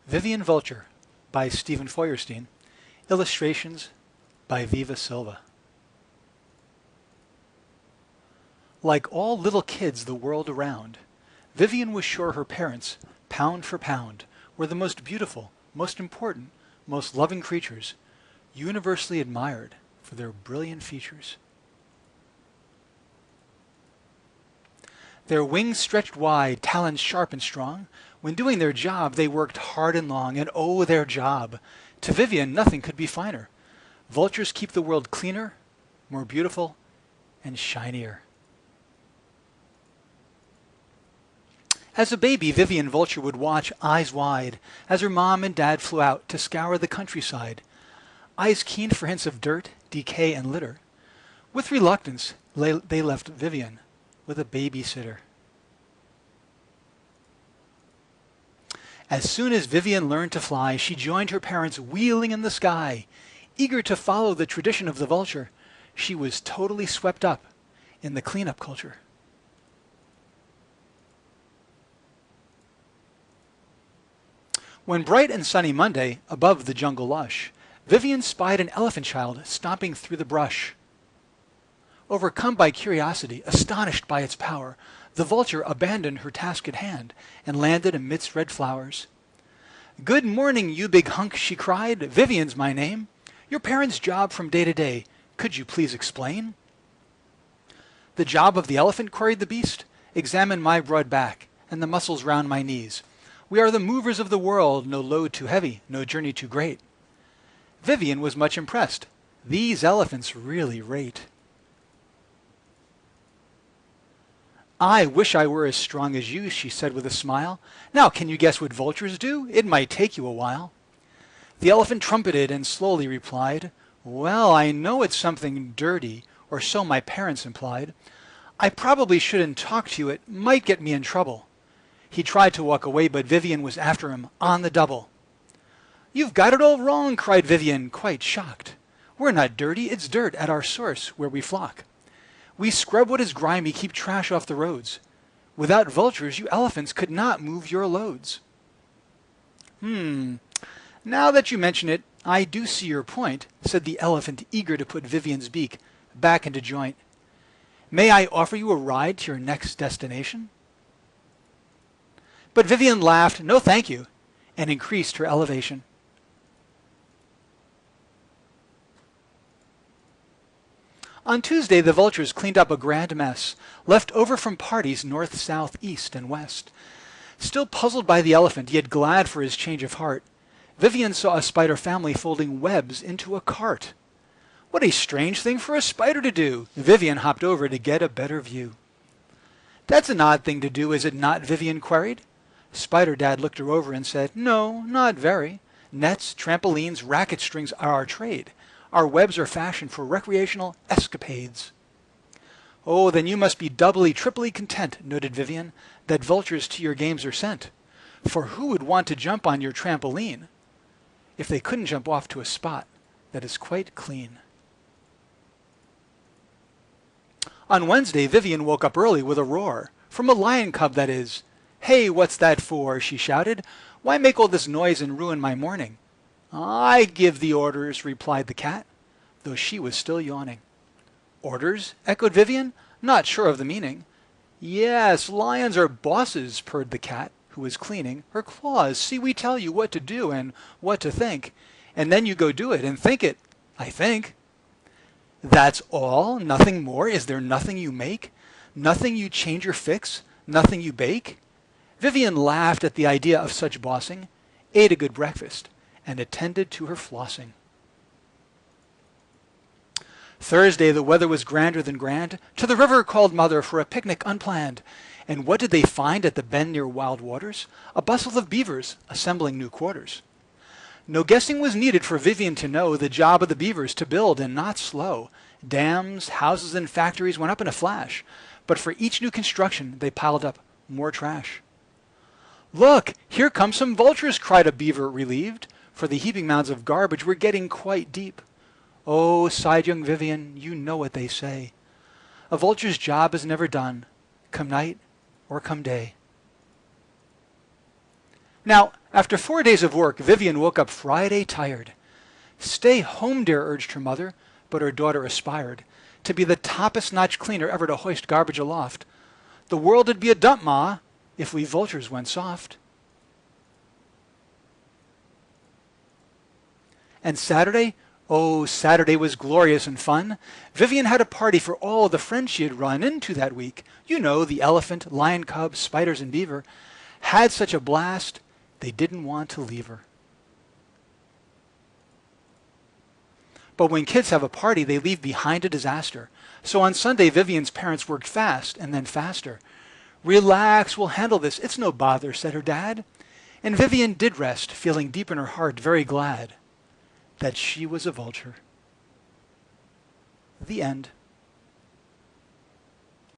Vivian Vulture by Stephen Feuerstein. Illustrations by Viva Silva. Like all little kids the world around, Vivian was sure her parents, pound for pound, were the most beautiful, most important, most loving creatures, universally admired for their brilliant features. Their wings stretched wide, talons sharp and strong. When doing their job, they worked hard and long, and oh, their job! To Vivian, nothing could be finer. Vultures keep the world cleaner, more beautiful, and shinier. As a baby, Vivian Vulture would watch, eyes wide, as her mom and dad flew out to scour the countryside. Eyes keen for hints of dirt, decay, and litter. With reluctance, they left Vivian with a babysitter. As soon as Vivian learned to fly, she joined her parents wheeling in the sky. Eager to follow the tradition of the vulture, she was totally swept up in the cleanup culture. When bright and sunny Monday, above the jungle lush, Vivian spied an elephant child stomping through the brush. Overcome by curiosity, astonished by its power, the vulture abandoned her task at hand and landed amidst red flowers. "Good morning, you big hunk," she cried. "Vivian's my name. Your parents' job from day to day. Could you please explain?" "The job of the elephant?" queried the beast. "Examine my broad back and the muscles round my knees. We are the movers of the world, no load too heavy, no journey too great." Vivian was much impressed. These elephants really rate. "I wish I were as strong as you," she said with a smile. "Now can you guess what vultures do? It might take you a while." The elephant trumpeted and slowly replied, "Well, I know it's something dirty, or so my parents implied. I probably shouldn't talk to you, it might get me in trouble." He tried to walk away, but Vivian was after him on the double. "You've got it all wrong," cried Vivian, quite shocked. "We're not dirty, it's dirt at our source where we flock. We scrub what is grimy, keep trash off the roads. Without vultures, you elephants could not move your loads." Now that you mention it, I do see your point," said the elephant, eager to put Vivian's beak back into joint. "May I offer you a ride to your next destination?" But Vivian laughed, "No thank you," and increased her elevation. On Tuesday, the vultures cleaned up a grand mess, left over from parties north, south, east, and west. Still puzzled by the elephant, yet glad for his change of heart, Vivian saw a spider family folding webs into a cart. What a strange thing for a spider to do! Vivian hopped over to get a better view. "That's an odd thing to do, is it not?" Vivian queried. Spider Dad looked her over and said, "No, not very. Nets, trampolines, racket strings are our trade. Our webs are fashioned for recreational escapades." "Oh, then you must be doubly, triply content," noted Vivian, "that vultures to your games are sent. For who would want to jump on your trampoline if they couldn't jump off to a spot that is quite clean?" On Wednesday, Vivian woke up early with a roar, from a lion cub, that is. "Hey, what's that for?" she shouted. "Why make all this noise and ruin my morning?" "I give the orders," replied the cat, though she was still yawning. "Orders?" echoed Vivian, not sure of the meaning. "Yes, lions are bosses," purred the cat, who was cleaning her claws. "See, we tell you what to do and what to think, and then you go do it and think it, I think." "That's all? Nothing more? Is there nothing you make? Nothing you change or fix? Nothing you bake?" Vivian laughed at the idea of such bossing, ate a good breakfast, and attended to her flossing. Thursday, the weather was grander than grand. "To the river," called Mother, "for a picnic unplanned." And what did they find at the bend near Wild Waters? A bustle of beavers assembling new quarters. No guessing was needed for Vivian to know the job of the beavers to build, and not slow. Dams, houses, and factories went up in a flash, but for each new construction they piled up more trash. "Look, here come some vultures," cried a beaver, relieved, for the heaping mounds of garbage were getting quite deep. "Oh," sighed young Vivian, "you know what they say. A vulture's job is never done, come night or come day." Now, After 4 days of work, Vivian woke up Friday tired. Stay home, dear, urged her mother, but her daughter aspired to be the toppest-notch cleaner ever to hoist garbage aloft. The world'd be a dump, Ma, if we vultures went soft. And Saturday? Oh, Saturday was glorious and fun. Vivian had a party for all the friends she had run into that week. You know, the elephant, lion cub, spiders, and beaver. Had such a blast, they didn't want to leave her. But when kids have a party, they leave behind a disaster. So on Sunday, Vivian's parents worked fast and then faster. Relax, we'll handle this. It's no bother, said her dad. And Vivian did rest, feeling deep in her heart very glad that she was a vulture. The end.